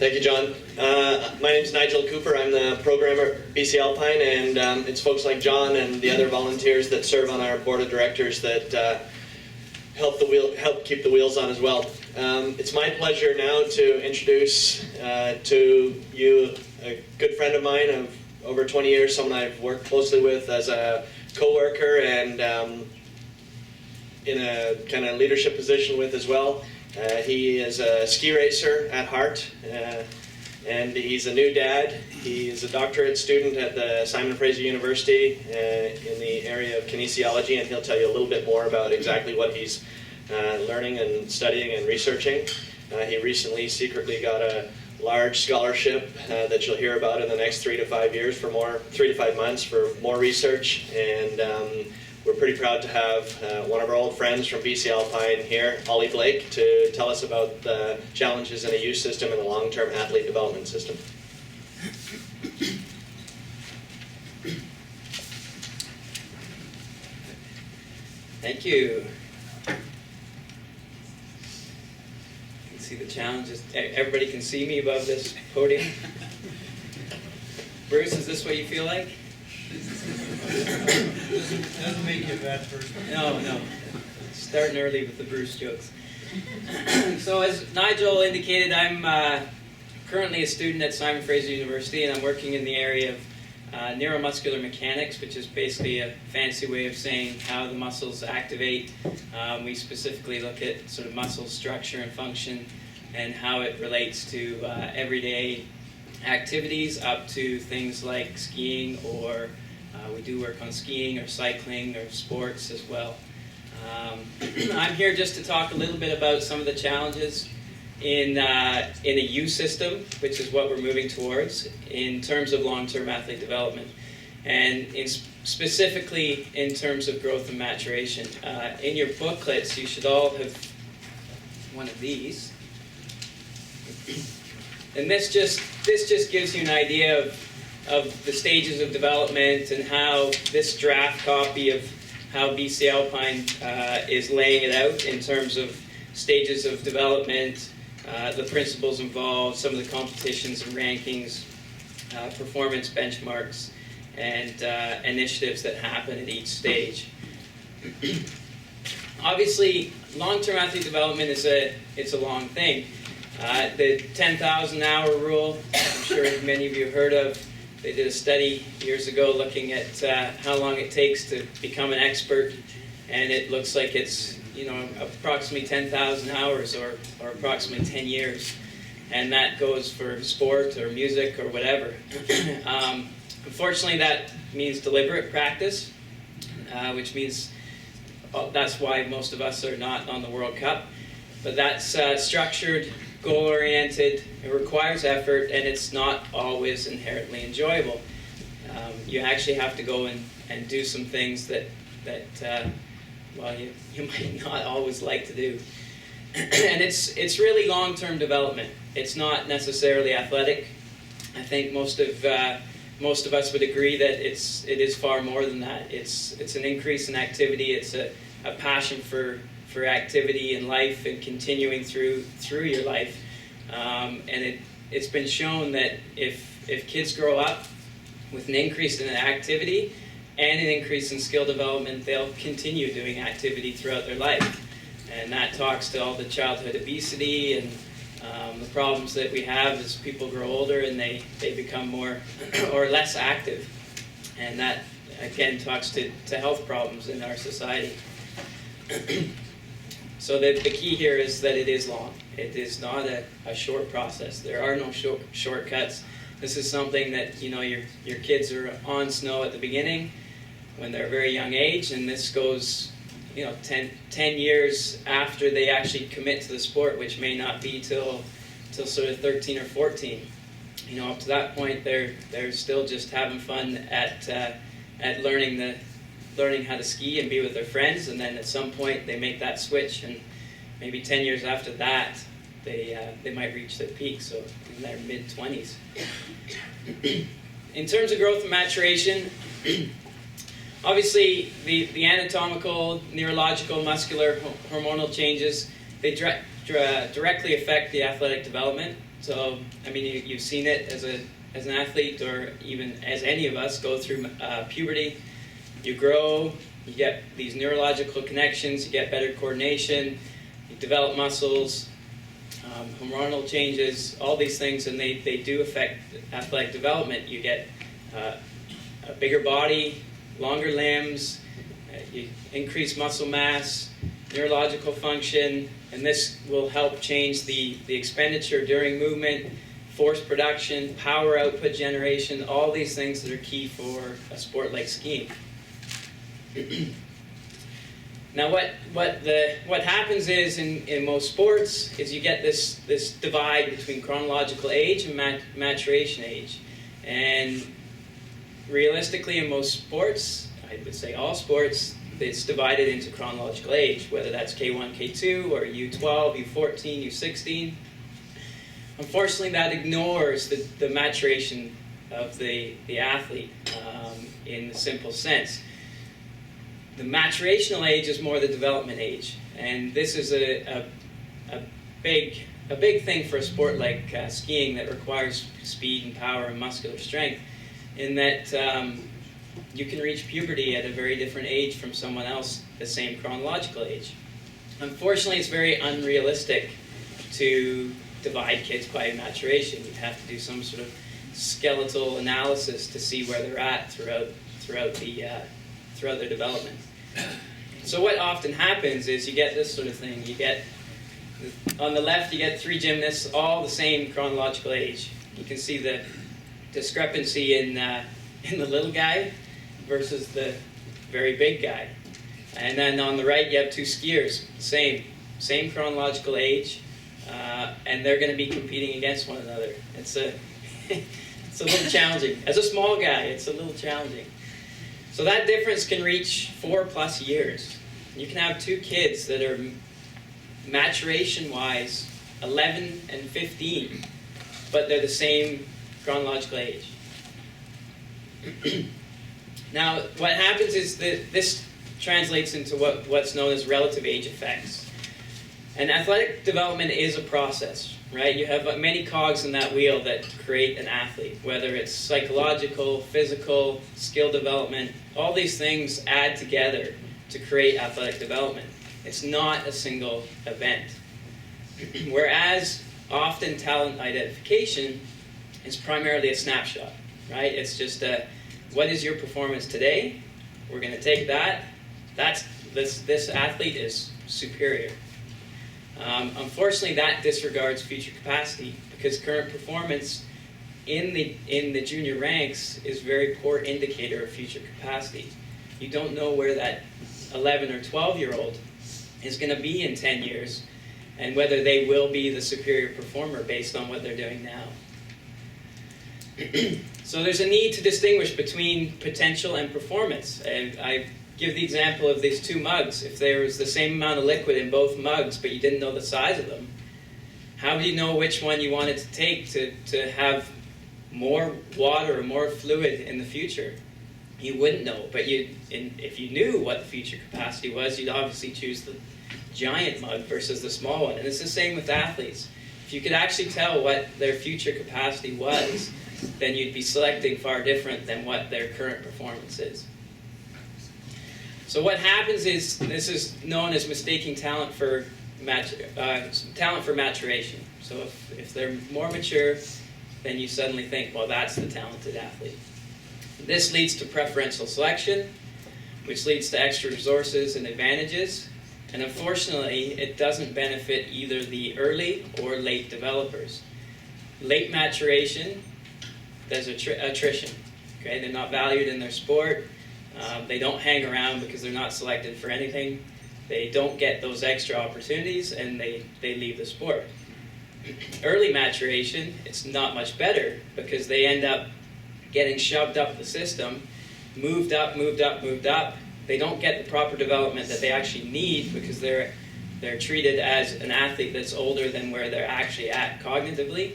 Thank you, John. My name is Nigel Cooper. I'm the programmer at BC Alpine, and it's folks like John and the other volunteers that serve on our board of directors that help keep the wheels on as well. It's my pleasure now to introduce to you a good friend of mine of over 20 years, someone I've worked closely with as a co-worker and in a kind of leadership position with as well. He is a ski racer at heart, and he's a new dad. He's a doctorate student at the Simon Fraser University in the area of kinesiology, and he'll tell you a little bit more about exactly what he's learning and studying and researching. He recently secretly got a large scholarship that you'll hear about in the next 3 to 5 years for 3 to 5 months for more research, and we're pretty proud to have one of our old friends from BC Alpine here, Ollie Blake, to tell us about the challenges in a youth system and the long-term athlete development system. Thank you. You can see the challenges. Everybody can see me above this podium. Bruce, is this what you feel like? Doesn't make you a bad person. No. Starting early with the Bruce jokes. So as Nigel indicated, I'm currently a student at Simon Fraser University, and I'm working in the area of neuromuscular mechanics, which is basically a fancy way of saying how the muscles activate. We specifically look at sort of muscle structure and function and how it relates to everyday activities up to things like skiing, or we do work on skiing or cycling or sports as well. I'm here just to talk a little bit about some of the challenges in a youth system, which is what we're moving towards in terms of long-term athlete development, and specifically in terms of growth and maturation. In your booklets, you should all have one of these. And this just gives you an idea of the stages of development and how this draft copy of how BC Alpine is laying it out in terms of stages of development, the principles involved, some of the competitions and rankings, performance benchmarks, and initiatives that happen at each stage. Obviously, long-term athlete development it's a long thing. The 10,000 hour rule, I'm sure many of you have heard of. They did a study years ago looking at how long it takes to become an expert, and it looks like it's approximately 10,000 hours or approximately 10 years, and that goes for sport or music or whatever. Unfortunately, that means deliberate practice, which means that's why most of us are not on the World Cup. But that's structured, goal-oriented, it requires effort, and it's not always inherently enjoyable. You actually have to go and do some things that you might not always like to do. And it's really long-term development. It's not necessarily athletic. I think most of us would agree that it is far more than that. It's an increase in activity. It's a passion for activity in life and continuing through your life. And it's been shown that if kids grow up with an increase in activity and an increase in skill development, they'll continue doing activity throughout their life. And that talks to all the childhood obesity and the problems that we have as people grow older and they become more or less active. And that, again, talks to health problems in our society. So the key here is that it is long. It is not a short process. There are no shortcuts. This is something that your kids are on snow at the beginning when they're a very young age, and this goes 10 years after they actually commit to the sport, which may not be till sort of 13 or 14. Up to that point, they're still just having fun at learning how to ski and be with their friends, and then at some point they make that switch, and maybe 10 years after that they might reach their peak, so in their mid-20s. In terms of growth and maturation, obviously the anatomical, neurological, muscular, hormonal changes, they directly affect the athletic development. So, I mean, you've seen it as an athlete, or even as any of us go through puberty. You grow, you get these neurological connections, you get better coordination, you develop muscles, hormonal changes, all these things, and they do affect athletic development. You get a bigger body, longer limbs, you increase muscle mass, neurological function, and this will help change the expenditure during movement, force production, power output generation, all these things that are key for a sport like skiing. Now what happens is in most sports is you get this divide between chronological age and maturation age. And realistically in most sports, I would say all sports, it's divided into chronological age, whether that's K1, K2, or U12, U14, U16. Unfortunately, that ignores the maturation of the athlete in the simple sense. The maturational age is more the development age, and this is a big thing for a sport like skiing that requires speed and power and muscular strength, in that you can reach puberty at a very different age from someone else the same chronological age. Unfortunately, it's very unrealistic to divide kids by maturation. You have to do some sort of skeletal analysis to see where they're at throughout their development. So what often happens is you get this sort of thing. You get, on the left, you get 3 gymnasts, all the same chronological age. You can see the discrepancy in the little guy versus the very big guy. And then on the right, you have 2 skiers, same chronological age, and they're going to be competing against one another. It's a little challenging. As a small guy, it's a little challenging. So that difference can reach 4+ years. You can have 2 kids that are maturation-wise 11 and 15, but they're the same chronological age. Now, what happens is that this translates into what's known as relative age effects. And athletic development is a process, right? You have many cogs in that wheel that create an athlete, whether it's psychological, physical, skill development. All these things add together to create athletic development. It's not a single event. Whereas often talent identification is primarily a snapshot, right? It's just what is your performance today? We're going to take that. This athlete is superior. Unfortunately, that disregards future capacity, because current performance in the junior ranks is a very poor indicator of future capacity. You don't know where that 11 or 12-year-old is going to be in 10 years, and whether they will be the superior performer based on what they're doing now. So there's a need to distinguish between potential and performance. And I give the example of these 2 mugs. If there was the same amount of liquid in both mugs, but you didn't know the size of them, how do you know which one you wanted to take to have more water or more fluid in the future? You wouldn't know, but if you knew what the future capacity was, you'd obviously choose the giant mug versus the small one. And it's the same with athletes. If you could actually tell what their future capacity was, then you'd be selecting far different than what their current performance is. So what happens is, this is known as mistaking talent for maturation. So if they're more mature, then you suddenly think, well, that's the talented athlete. This leads to preferential selection, which leads to extra resources and advantages. And unfortunately, it doesn't benefit either the early or late developers. Late maturation, there's attrition. Okay, they're not valued in their sport. They don't hang around because they're not selected for anything. They don't get those extra opportunities, and they leave the sport. Early maturation, it's not much better, because they end up getting shoved up the system, moved up. They don't get the proper development that they actually need, because they're treated as an athlete that's older than where they're actually at cognitively.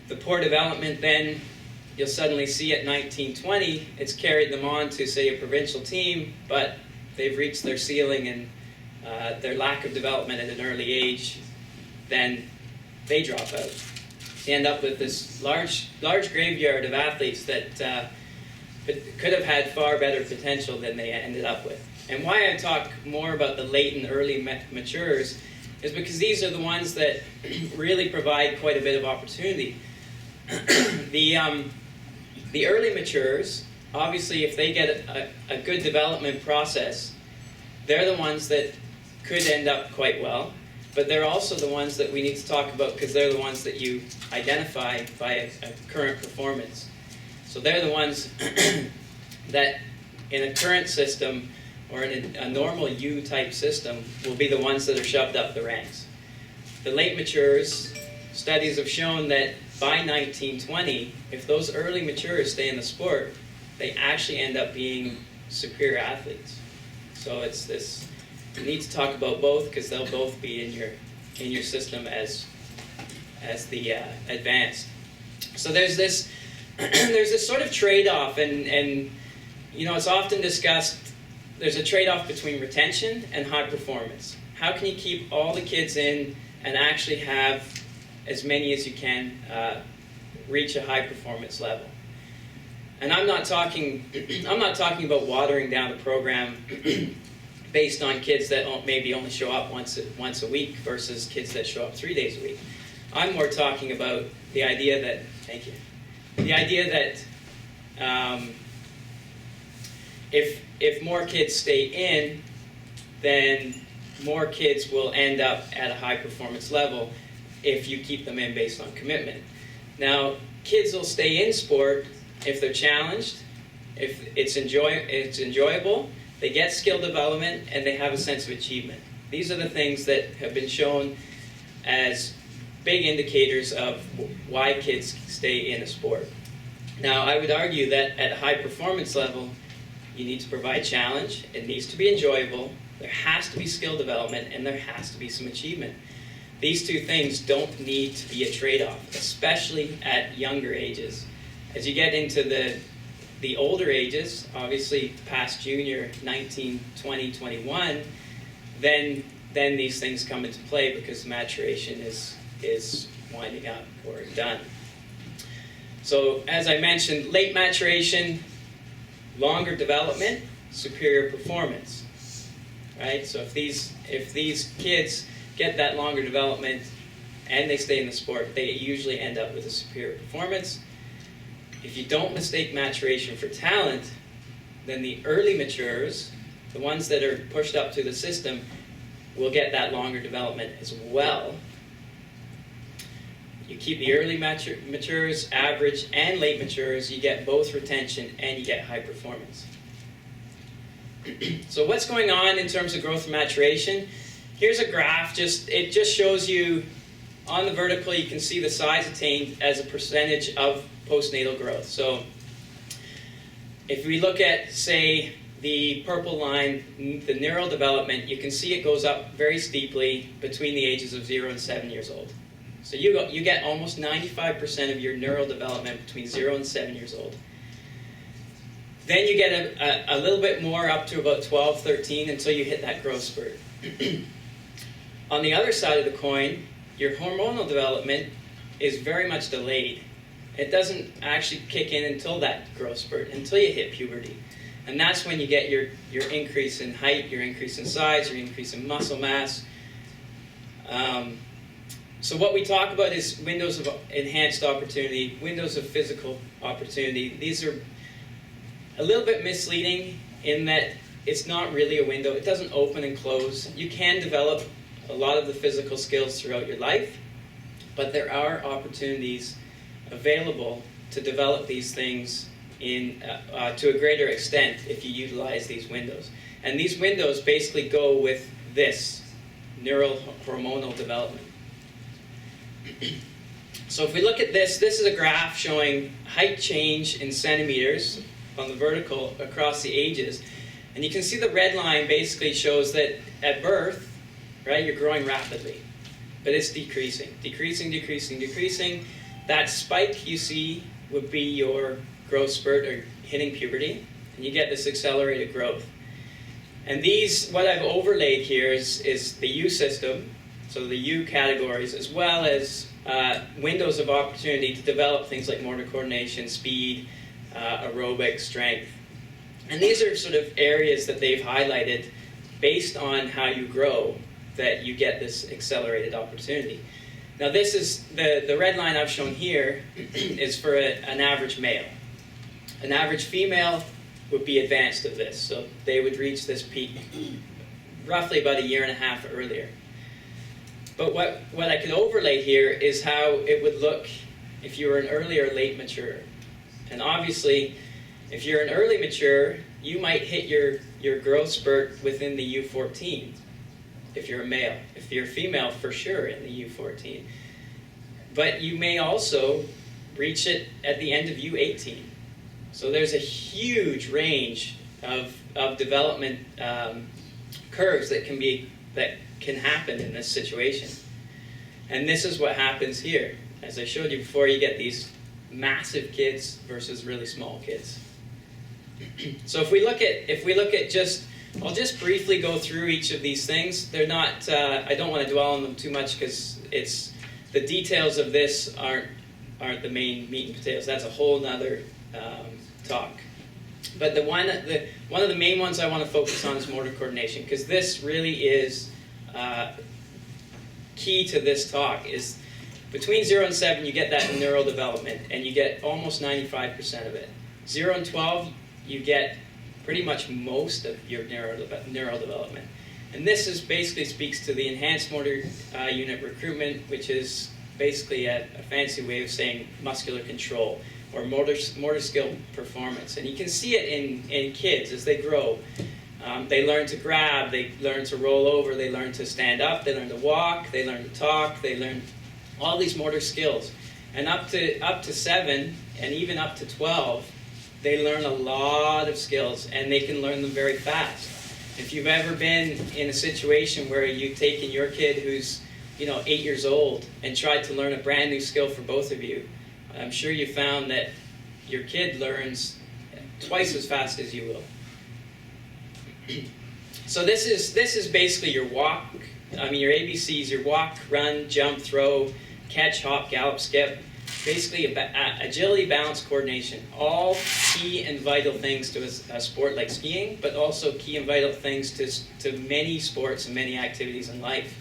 The poor development then, you'll suddenly see at 19, 20, it's carried them on to, say, a provincial team, but they've reached their ceiling, and their lack of development at an early age, then they drop out. end up with this large graveyard of athletes that could have had far better potential than they ended up with. And why I talk more about the late and early maturers is because these are the ones that really provide quite a bit of opportunity. The early maturers, obviously, if they get a good development process, they're the ones that could end up quite well, but they're also the ones that we need to talk about because they're the ones that you identify by a current performance. So they're the ones that in a current system or in a normal U-type system will be the ones that are shoved up the ranks. The late maturers, studies have shown that by 1920, if those early maturers stay in the sport, they actually end up being superior athletes. So it's this, you need to talk about both because they'll both be in your system as the advanced. So there's this there's this sort of trade-off, and you know, it's often discussed. There's a trade-off between retention and high performance. How can you keep all the kids in and actually have as many as you can reach a high performance level? And I'm not talking about watering down a program based on kids that maybe only show up once a week versus kids that show up 3 days a week. I'm more talking about the idea that, thank you, the idea that if more kids stay in, then more kids will end up at a high performance level if you keep them in based on commitment. Now, kids will stay in sport if they're challenged, if it's enjoyable, they get skill development, and they have a sense of achievement. These are the things that have been shown as big indicators of why kids stay in a sport. Now, I would argue that at a high performance level, you need to provide challenge, it needs to be enjoyable, there has to be skill development, and there has to be some achievement. These two things don't need to be a trade-off, especially at younger ages. As you get into the older ages, obviously past junior, 19, 20, 21, then these things come into play because maturation is winding up or done. So as I mentioned, late maturation, longer development, superior performance. Right? So if these kids get that longer development and they stay in the sport, they usually end up with a superior performance. If you don't mistake maturation for talent, then the early maturers, the ones that are pushed up to the system, will get that longer development as well. You keep the early maturers, average, and late maturers, you get both retention and you get high performance. So what's going on in terms of growth and maturation? Here's a graph, it just shows you on the vertical, you can see the size attained as a percentage of postnatal growth. So if we look at, say, the purple line, the neural development, you can see it goes up very steeply between the ages of 0 and 7 years old. So you get almost 95% of your neural development between 0 and 7 years old. Then you get a little bit more up to about 12, 13 until you hit that growth spurt. On the other side of the coin, your hormonal development is very much delayed. It doesn't actually kick in until that growth spurt, until you hit puberty. And that's when you get your increase in height, your increase in size, your increase in muscle mass. So what we talk about is windows of enhanced opportunity, windows of physical opportunity. These are a little bit misleading in that it's not really a window. It doesn't open and close. You can develop a lot of the physical skills throughout your life, but there are opportunities available to develop these things to a greater extent if you utilize these windows. And these windows basically go with this neural hormonal development. So if we look at this is a graph showing height change in centimeters on the vertical across the ages. And you can see the red line basically shows that at birth, right, you're growing rapidly. But it's decreasing, decreasing, decreasing, decreasing. That spike you see would be your growth spurt or hitting puberty. And you get this accelerated growth. And these, what I've overlaid here is the U system. so the U categories, as well as windows of opportunity to develop things like motor coordination, speed, aerobic, strength. And these are sort of areas that they've highlighted based on how you grow, that you get this accelerated opportunity. Now this is, the red line I've shown here is for an average male. An average female would be advanced of this, so they would reach this peak roughly about a year and a half earlier. But what I can overlay here is how it would look if you were an early or late mature. And obviously, if you're an early mature, you might hit your growth spurt within the U14, if you're a male. If you're a female, for sure in the U14. But you may also reach it at the end of U18. So there's a huge range of development curves that can happen in this situation. And this is what happens here. As I showed you before, you get these massive kids versus really small kids. So if we look at just, I'll just briefly go through each of these things. They're not, I don't want to dwell on them too much because the details of this aren't the main meat and potatoes. That's a whole nother talk. But one of the main ones I want to focus on is motor coordination, because this really is key to this talk. Is between 0 and 7 you get that neural development, and you get almost 95% of it. 0 and 12 you get pretty much most of your neural development. And this is basically speaks to the enhanced motor unit recruitment, which is basically a fancy way of saying muscular control, or motor skill performance. And you can see it in kids as they grow. They learn to grab, they learn to roll over, they learn to stand up, they learn to walk, they learn to talk, they learn all these motor skills. And up to 7, and even up to 12, they learn a lot of skills, and they can learn them very fast. If you've ever been in a situation where you've taken your kid who's 8 years old and tried to learn a brand new skill for both of you, I'm sure you found that your kid learns twice as fast as you will. So this is basically your walk. Your ABCs: your walk, run, jump, throw, catch, hop, gallop, skip. Basically, agility, balance, coordination. All key and vital things to a sport like skiing, but also key and vital things to many sports and many activities in life.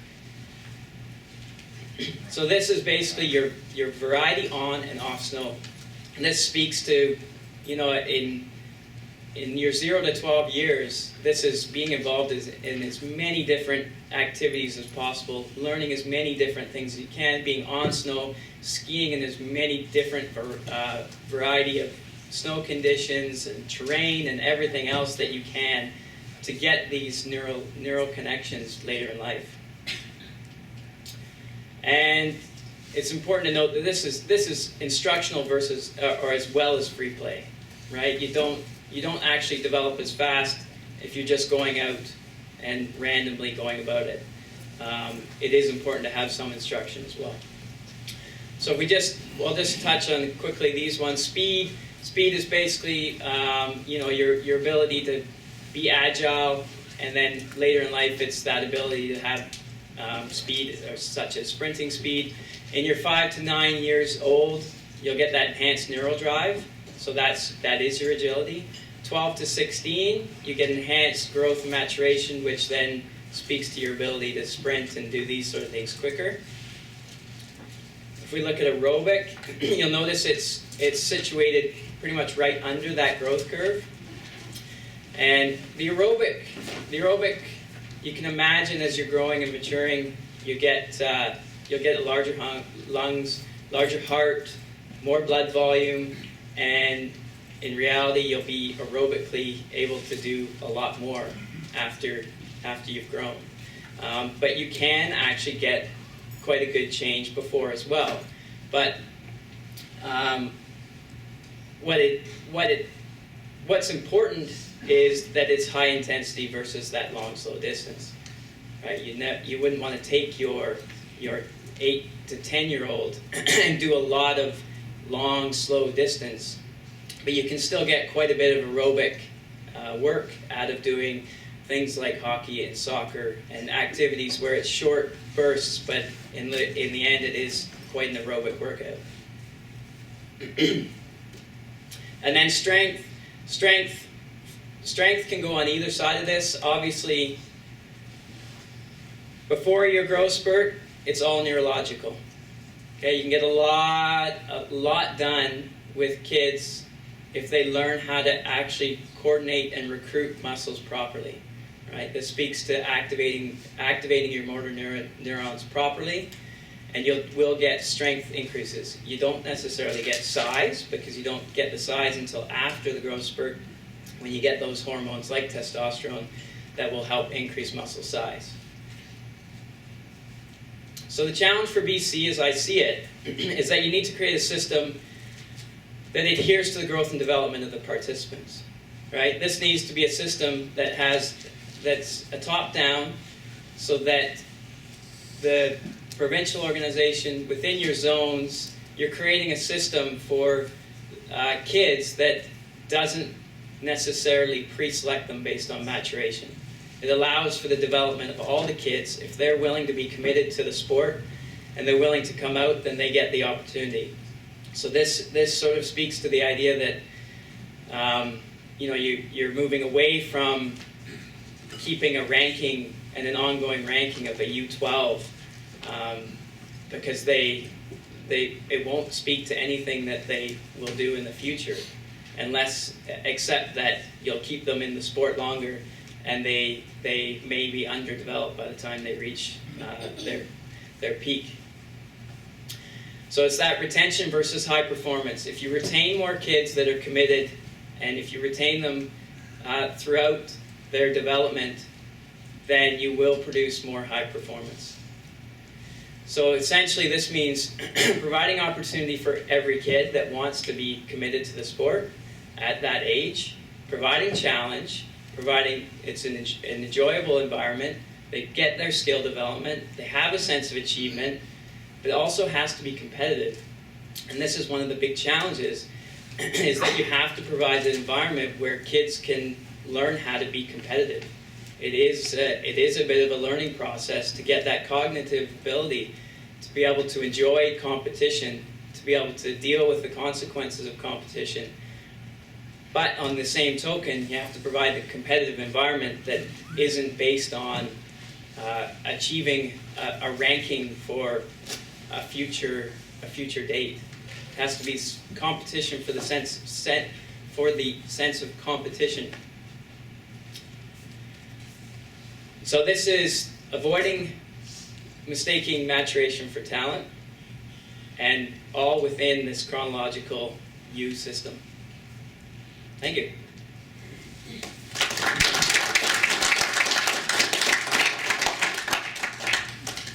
So this is basically your variety on and off snow. And this speaks to, in your 0 to 12 years, this is being involved in as many different activities as possible, learning as many different things as you can, being on snow, skiing in as many different variety of snow conditions and terrain and everything else that you can to get these neural connections later in life. And it's important to note that this is instructional versus or as well as free play, right? You don't actually develop as fast if you're just going out and randomly going about it. It is important to have some instruction as well. So we'll just touch on quickly these ones. Speed is basically your ability to be agile, and then later in life it's that ability to have speed, such as sprinting speed. In your 5 to 9 years old, you'll get that enhanced neural drive. So that is your agility. 12 to 16, you get enhanced growth and maturation, which then speaks to your ability to sprint and do these sort of things quicker. If we look at aerobic, you'll notice it's situated pretty much right under that growth curve. And the aerobic, you can imagine as you're growing and maturing, you'll get larger lungs, larger heart, more blood volume, and in reality, you'll be aerobically able to do a lot more after you've grown. But you can actually get quite a good change before as well. But what's important is that it's high intensity versus that long, slow distance. Right? You wouldn't want to take your 8 to 10-year-old and do a lot of long, slow distance, but you can still get quite a bit of aerobic work out of doing things like hockey and soccer and activities where it's short bursts, but in the end it is quite an aerobic workout. And then strength can go on either side of this. Obviously, before your growth spurt, it's all neurological. Okay, you can get a lot done with kids if they learn how to actually coordinate and recruit muscles properly. Right? This speaks to activating your motor neurons properly, and you will get strength increases. You don't necessarily get size, because you don't get the size until after the growth spurt, when you get those hormones like testosterone that will help increase muscle size. So the challenge for BC, as I see it, is that you need to create a system that adheres to the growth and development of the participants. Right? This needs to be a system that's a top-down, so that the provincial organization within your zones, you're creating a system for kids that doesn't necessarily pre-select them based on maturation. It allows for the development of all the kids. If they're willing to be committed to the sport and they're willing to come out, then they get the opportunity. So this sort of speaks to the idea that you're moving away from keeping a ranking and an ongoing ranking of a U12, because it won't speak to anything that they will do in the future, except that you'll keep them in the sport longer, and they may be underdeveloped by the time they reach their peak. So it's that retention versus high performance. If you retain more kids that are committed, and if you retain them throughout their development, then you will produce more high performance. So essentially this means providing opportunity for every kid that wants to be committed to the sport at that age, providing challenge, providing it's an enjoyable environment, they get their skill development, they have a sense of achievement, but it also has to be competitive. And this is one of the big challenges, is that you have to provide an environment where kids can learn how to be competitive. It is a bit of a learning process to get that cognitive ability to be able to enjoy competition, to be able to deal with the consequences of competition. But on the same token, you have to provide a competitive environment that isn't based on achieving a ranking for a future date. It has to be competition for the sense of competition. So this is avoiding mistaking maturation for talent, and all within this chronological U system. Thank you.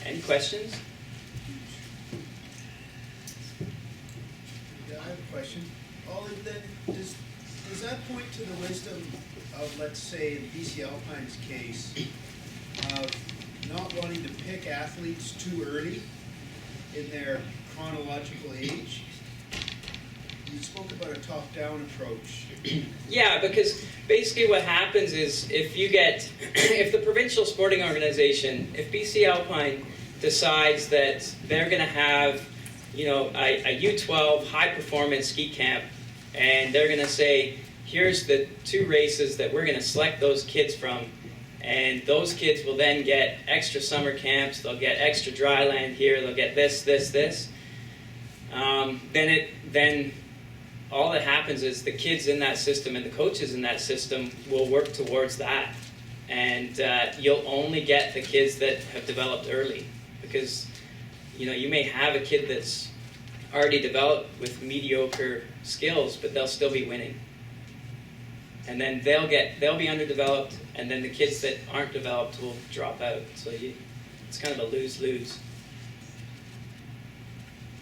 Any questions? Yeah, I have a question. Ollie, then, does that point to the wisdom of, let's say, in BC Alpine's case, of not wanting to pick athletes too early in their chronological age? You spoke about a top-down approach. Yeah, because basically what happens is if the provincial sporting organization, if BC Alpine decides that they're going to have, a U12 high-performance ski camp, and they're going to say, here's the 2 races that we're going to select those kids from, and those kids will then get extra summer camps, they'll get extra dry land here, they'll get this, then all that happens is the kids in that system and the coaches in that system will work towards that. And you'll only get the kids that have developed early. Because, you may have a kid that's already developed with mediocre skills, but they'll still be winning. And then they'll be underdeveloped, and then the kids that aren't developed will drop out. So it's kind of a lose-lose.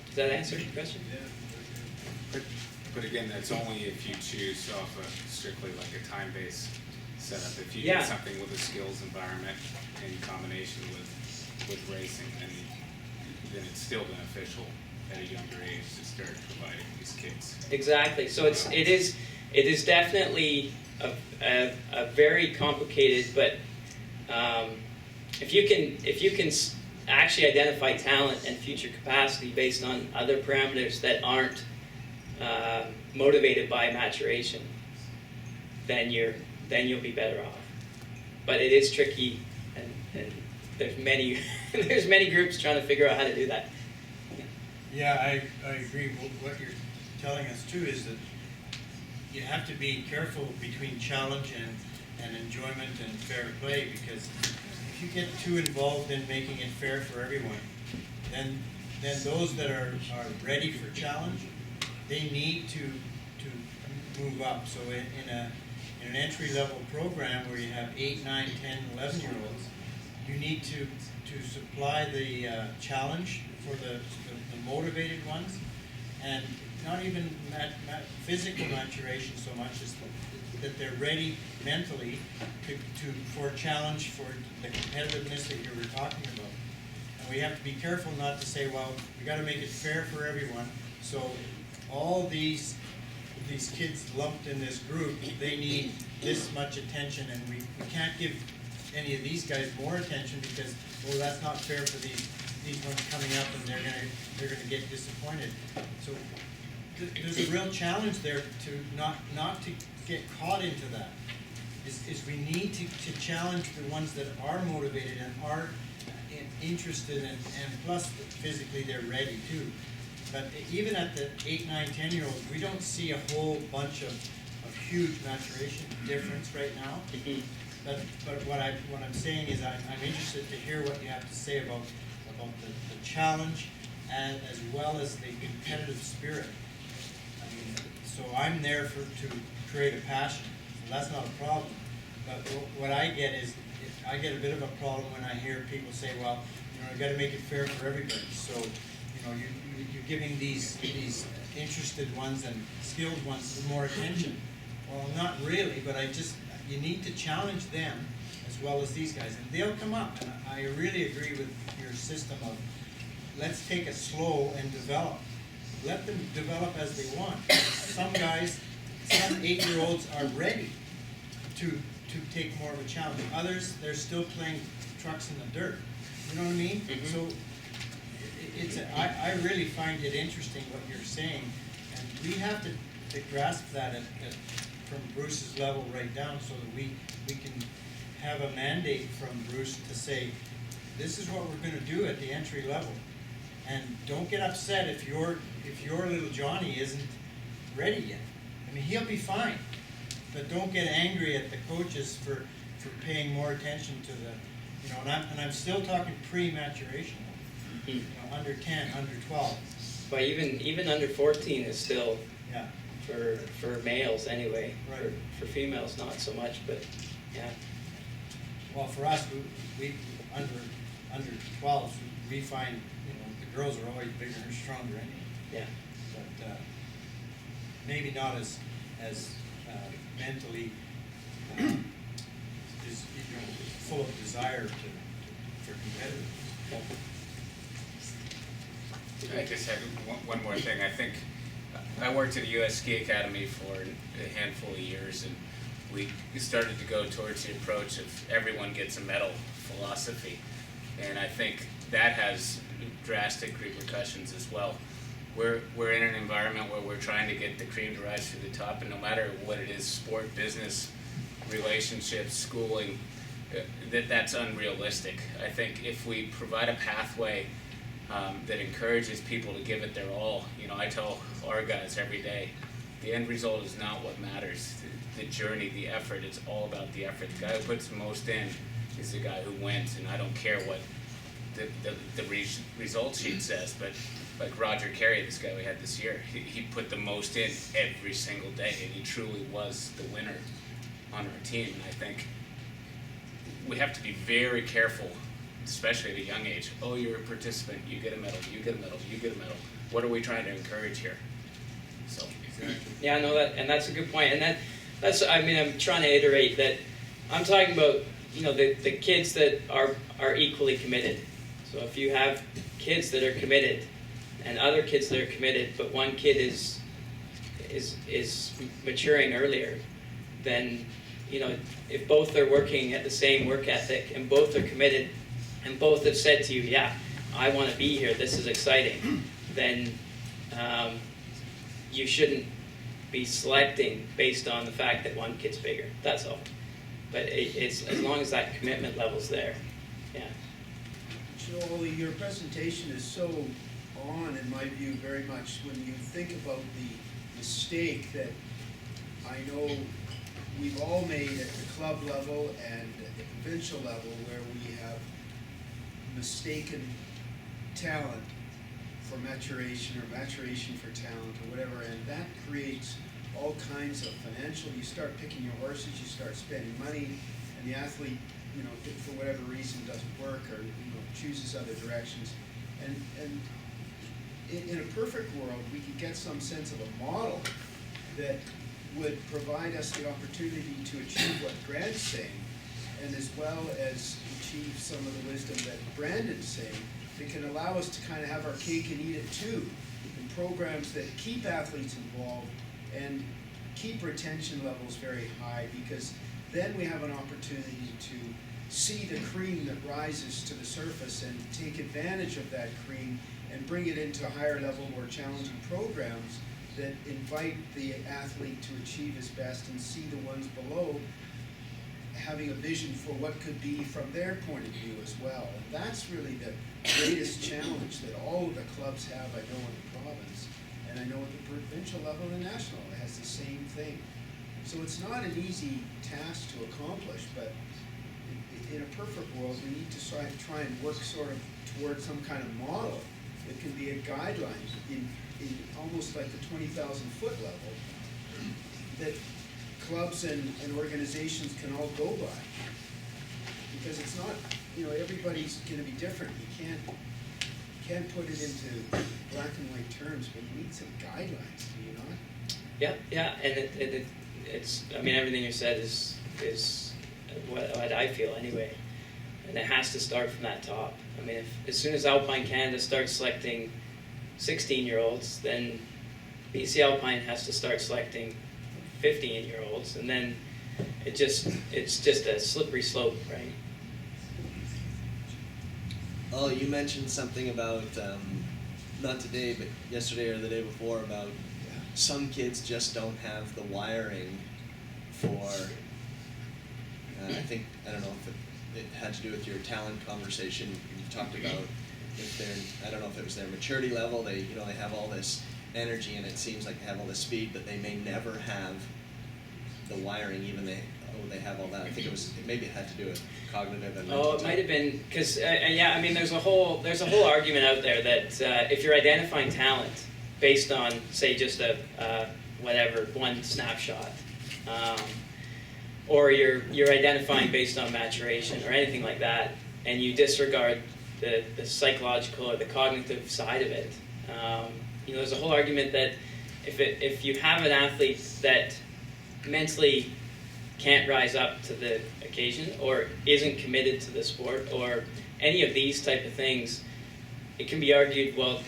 Does that answer your question? Yeah. But again, that's only if you choose off a strictly like a time-based setup. If you Yeah. get something with a skills environment in combination with racing, then it's still beneficial at a younger age to start providing these kids. Exactly. So it is definitely a very complicated, but if you can actually identify talent and future capacity based on other parameters that aren't motivated by maturation, then you'll be better off. But it is tricky, and there's many there's many groups trying to figure out how to do that. Yeah, I agree. What you're telling us too is that you have to be careful between challenge and enjoyment and fair play, because if you get too involved in making it fair for everyone, then those that are ready for challenge, they need to move up. So in an entry-level program where you have 8, 9, 10, 11-year-olds, you need to supply the challenge for the motivated ones, and not even physical maturation so much as that they're ready mentally for challenge, for the competitiveness that you were talking about. And we have to be careful not to say, well, we got to make it fair for everyone, so all these kids lumped in this group, they need this much attention, and we can't give any of these guys more attention because, well, that's not fair for these ones coming up, and they're gonna get disappointed. So there's a real challenge there to not to get caught into that. Is we need to challenge the ones that are motivated and are interested, and plus physically they're ready too. But even at the 8, 9, 10-year-olds, we don't see a whole bunch of huge maturation difference right now. But what I'm saying is I'm interested to hear what you have to say about the challenge, and as well as the competitive spirit. I mean, so I'm there to create a passion. So that's not a problem. But what I get is I get a bit of a problem when I hear people say, well, you got to make it fair for everybody. So you're giving these interested ones and skilled ones more attention. Well, not really, but you need to challenge them as well as these guys, and they'll come up. And I really agree with your system of let's take it slow and develop. Let them develop as they want. Some guys, some 8-year-olds are ready to take more of a challenge. Others, they're still playing trucks in the dirt. You know what I mean? Mm-hmm. So I really find it interesting what you're saying, and we have to grasp that from Bruce's level right down, so that we can have a mandate from Bruce to say, this is what we're going to do at the entry level, and don't get upset if your little Johnny isn't ready yet. I mean, he'll be fine, but don't get angry at the coaches for paying more attention to the, and I'm still talking pre-maturation, under 10, under 12. But even under 14 is still, yeah, for males anyway. Right. For females, not so much, but yeah. Well, for us, we under 12, we find the girls are always bigger and stronger anyway. Yeah. But maybe not as mentally full of desire for competitiveness. Yeah. I just had one more thing. I think I worked at a U.S. Ski Academy for a handful of years, and we started to go towards the approach of everyone gets a medal philosophy, and I think that has drastic repercussions as well. We're in an environment where we're trying to get the cream to rise to the top, and no matter what it is, sport, business, relationships, schooling, that's unrealistic. I think if we provide a pathway that encourages people to give it their all. I tell our guys every day, the end result is not what matters. The journey, the effort, it's all about the effort. The guy who puts the most in is the guy who wins, and I don't care what the result sheet says, but like Roger Carey, this guy we had this year, he put the most in every single day, and he truly was the winner on our team. And I think we have to be very careful, especially at a young age. Oh, you're a participant, you get a medal, you get a medal, you get a medal. What are we trying to encourage here? So Yeah, I know that, and that's a good point. And that's I'm trying to iterate that I'm talking about, the kids that are equally committed. So if you have kids that are committed and other kids that are committed, but one kid is maturing earlier, then, you know, if both are working at the same work ethic and both are committed and both have said to you, yeah, I want to be here, this is exciting, then you shouldn't be selecting based on the fact that one kid's bigger. That's all. But it's as long as that commitment level's there. Yeah. Ollie, your presentation is so on, in my view, very much when you think about the mistake that I know we've all made at the club level and at the provincial level, where we have mistaken talent for maturation or maturation for talent or whatever, and that creates all kinds of financial, you start picking your horses, you start spending money, and the athlete, you know, for whatever reason doesn't work or, you know, chooses other directions. And in a perfect world, we could get some sense of a model that would provide us the opportunity to achieve what Grant's saying, and as well as achieve some of the wisdom that Brandon's saying, that can allow us to kind of have our cake and eat it too, in programs that keep athletes involved and keep retention levels very high, because then we have an opportunity to see the cream that rises to the surface and take advantage of that cream and bring it into higher level, more challenging programs that invite the athlete to achieve his best, and see the ones below having a vision for what could be from their point of view as well. And that's really the greatest challenge that all of the clubs have, I know, in the province, and I know at the provincial level and national, it has the same thing. So it's not an easy task to accomplish, but in a perfect world, we need to try and work sort of towards some kind of model that can be a guideline in almost like the 20,000-foot level that clubs and organizations can all go by. Because it's not, you know, everybody's going to be different. You can't put it into black and white terms, but you need some guidelines, do you not? Yeah, and it's, I mean, everything you said is what I feel anyway. And it has to start from that top. I mean, as soon as Alpine Canada starts selecting 16-year-olds, then BC Alpine has to start selecting 15-year-olds, and then it's just a slippery slope, right? Oh, you mentioned something about, not today, but yesterday or the day before, about some kids just don't have the wiring for, I don't know if it had to do with your talent conversation you talked about. If they're, I don't know if it was their maturity level, they have all this energy and it seems like they have all this speed, but they may never have the wiring, even they have all that. I think maybe it had to do with cognitive and mental. Oh, it might have been, because yeah, I mean, there's a whole argument out there that if you're identifying talent based on, say, just a one snapshot, or you're identifying based on maturation or anything like that, and you disregard the psychological or the cognitive side of it. There's a whole argument that if you have an athlete that mentally can't rise up to the occasion or isn't committed to the sport or any of these type of things, it can be argued, well,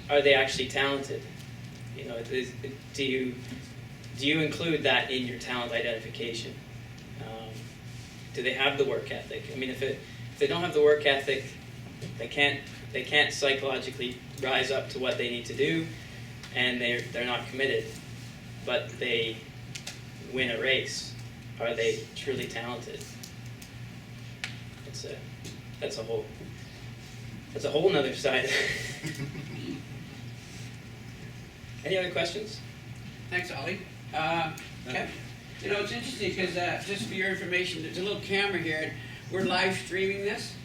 are they actually talented? Do you include that in your talent identification? Do they have the work ethic? I mean, if they don't have the work ethic, they can't psychologically rise up to what they need to do, and they're not committed, but they win a race. Are they truly talented? That's a whole nother side. Any other questions? Thanks, Ollie. Kev, it's interesting because just for your information, there's a little camera here. And we're live streaming this,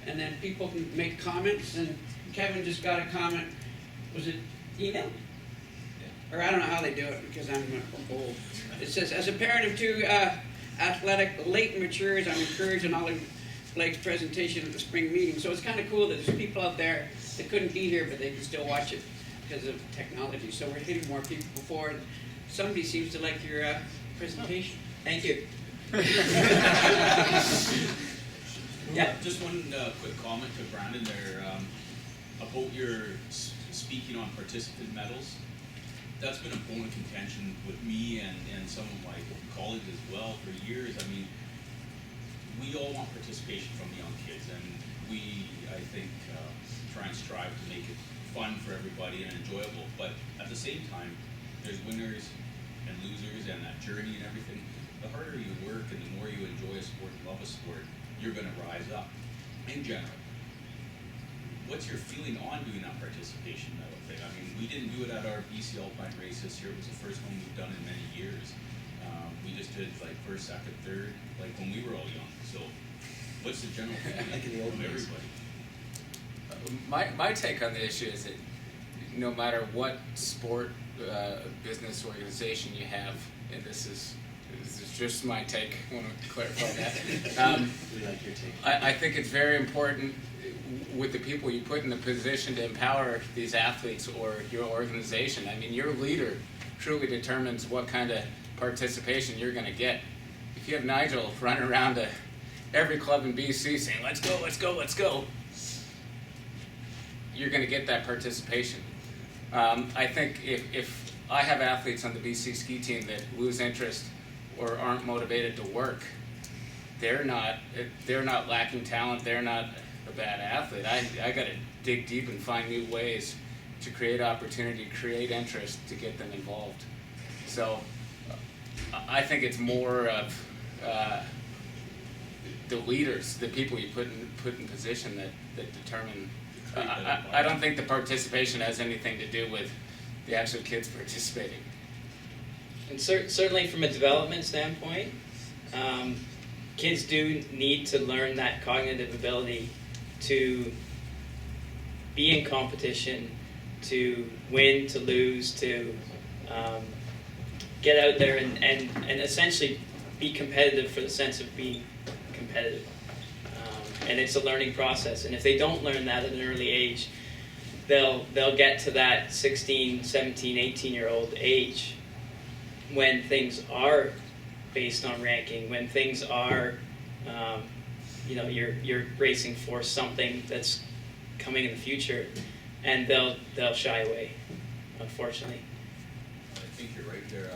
and then people can make comments. And Kevin just got a comment. Was it email? Or I don't know how they do it because I'm old. It says, as a parent of two athletic late matures, I'm encouraged in Ollie Blake's presentation at the spring meeting. So it's kind of cool that there's people out there that couldn't be here, but they can still watch it because of technology. So we're hitting more people before. And somebody seems to like your presentation. Thank you. Yeah. Just one quick comment to Brandon there about your speaking on participant medals. that's been a bone of contention with me and some of my colleagues as well for years. I mean, we all want participation from the young kids, and we, I think, try and strive to make it fun for everybody and enjoyable. But at the same time, there's winners and losers and that journey and everything. The harder you work and the more you enjoy a sport and love a sport, you're going to rise up in general. What's your feeling on doing that participation medal thing? I mean, we didn't do it at our BC Alpine race this year. It was the first one we've done in many years. We just did like first, second, third, like when we were all young. So what's the general feeling Like in the old of days. everybody? My take on the issue is that no matter what sport, business organization you have, and this is just my take, I want to clarify that. We like your take. I think it's very important with the people you put in the position to empower these athletes or your organization. I mean, your leader truly determines what kind of participation you're going to get. If you have Nigel running around to every club in BC saying, let's go, let's go, let's go, you're going to get that participation. I think if I have athletes on the BC ski team that lose interest or aren't motivated to work, they're not lacking talent, they're not a bad athlete. I got to dig deep and find new ways to create opportunity, create interest to get them involved. So I think it's more of the leaders, the people you put in position that determine. I don't think the participation has anything to do with the actual kids participating. And certainly from a development standpoint, kids do need to learn that cognitive ability to be in competition, to win, to lose, to get out there and essentially be competitive for the sense of being competitive. And it's a learning process. And if they don't learn that at an early age, they'll get to that 16, 17, 18-year-old age when things are based on ranking, when things are, you're racing for something that's coming in the future, and they'll shy away, unfortunately. I think you're right there.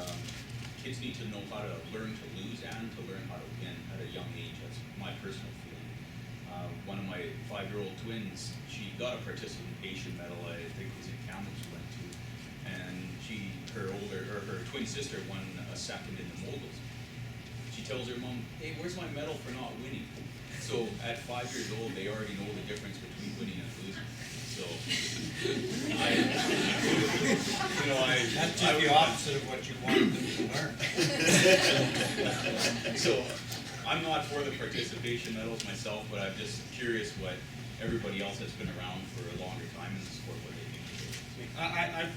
Kids need to know how to learn to lose and to learn how to win at a young age. That's my personal feeling. One of my 5-year-old twins, she got a participation medal, I think it was in Kamloops she went to, and her twin sister won a second in the moguls. She tells her mom, hey, where's my medal for not winning? So at 5 years old, they already know the difference between winning and losing. So, That's just the opposite of what you wanted them to learn. So, I'm not for the participation medals myself, but I'm just curious what everybody else that's been around for a longer time in the sport, what they think of it.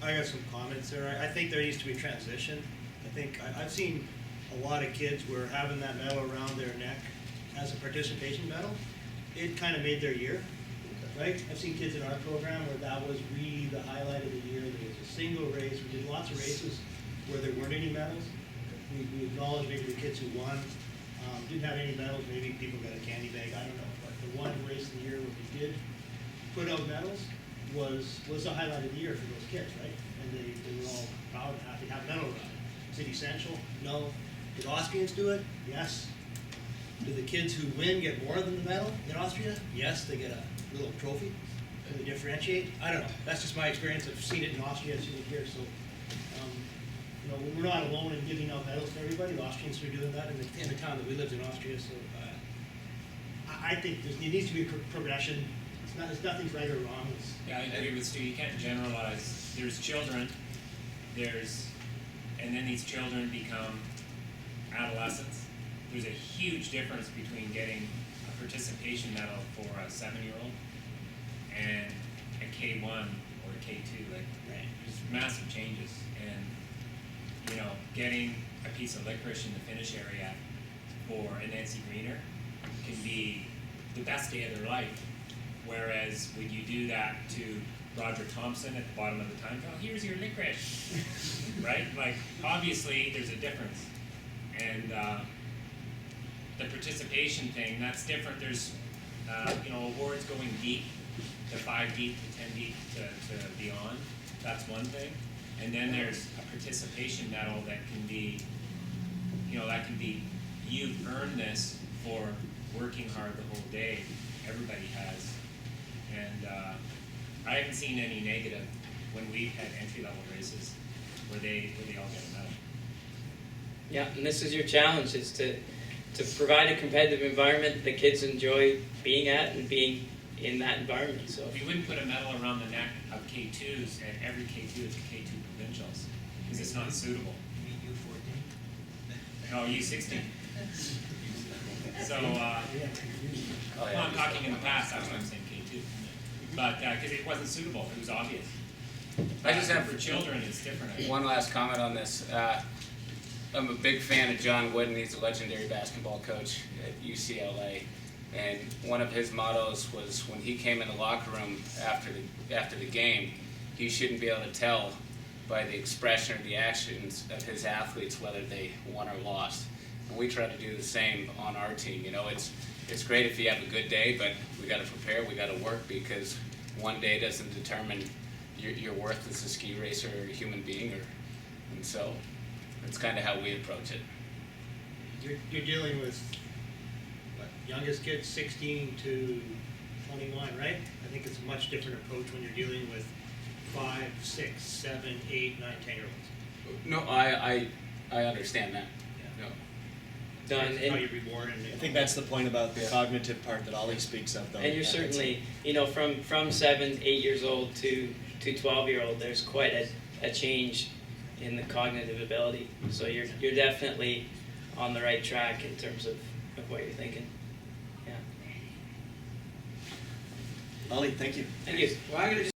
I got some comments there. I think there needs to be transition. I think I've seen a lot of kids where having that medal around their neck as a participation medal, it kind of made their year, right? I've seen kids in our program where that was really the highlight of the year. There was a single race. We did lots of races where there weren't any medals. We acknowledged maybe the kids who won didn't have any medals. Maybe people got a candy bag. I don't know. But the one race of the year where we did put out medals was the highlight of the year for those kids, right? And they were all proud and happy to have a medal around it. Is it essential? No. Did Austrians do it? Yes. Do the kids who win get more than the medal in Austria? Yes, they get a little trophy. Can they differentiate? I don't know. That's just my experience. I've seen it in Austria, I've seen it here. So, we're not alone in giving out medals to everybody. The Austrians are doing that in the town that we lived in Austria. So, I think there needs to be progression. It's nothing's right or wrong. Yeah, I agree with Stu. You can't generalize. There's children, and then these children become adolescents. There's a huge difference between getting a participation medal for a 7-year-old and a K1 or a K2. Like, there's massive changes. And, getting a piece of licorice in the finish area for a Nancy Greener can be the best day of their life. Whereas when you do that to Roger Thompson at the bottom of the time trial, here's your licorice, right? Like, obviously there's a difference. And the participation thing, that's different. There's, awards going deep, to 5 deep, to 10 deep, to beyond. That's one thing. And then there's a participation medal that can be, you've earned this for working hard the whole day. Everybody has. And I haven't seen any negative when we've had entry-level races where they all get a medal. Yeah, and this is your challenge, is to provide a competitive environment that kids enjoy being at and being in that environment. So We wouldn't put a medal around the neck of K2s at every K2 at the K2 provincials because it's not suitable. No, U16. So, I'm talking in the past, that's what I'm saying, K2. But, because it wasn't suitable, it was obvious. I just have For children, it's different. one last comment on this. I'm a big fan of John Wooden. He's a legendary basketball coach at UCLA. And one of his mottos was when he came in the locker room after the game, he shouldn't be able to tell by the expression or the actions of his athletes whether they won or lost. And we try to do the same on our team. You know, it's great if you have a good day, but we got to prepare, we got to work, because one day doesn't determine your worth as a ski racer or a human being. And so it's kind of how we approach it. You're dealing with, what, youngest kids 16 to 21, right? I think it's a much different approach when you're dealing with 5, 6, 7, 8, 9, 10-year-olds. No, I understand that. Yeah. No. done, How and, you reward and I think that's the point about the cognitive part that Ollie speaks of, though. and you're certainly, from 7, 8 years old to 12-year-old, there's quite a change in the cognitive ability. So you're definitely on the right track in terms of what you're thinking. Yeah. Ollie, thank you. Thank you. Well, I'm gonna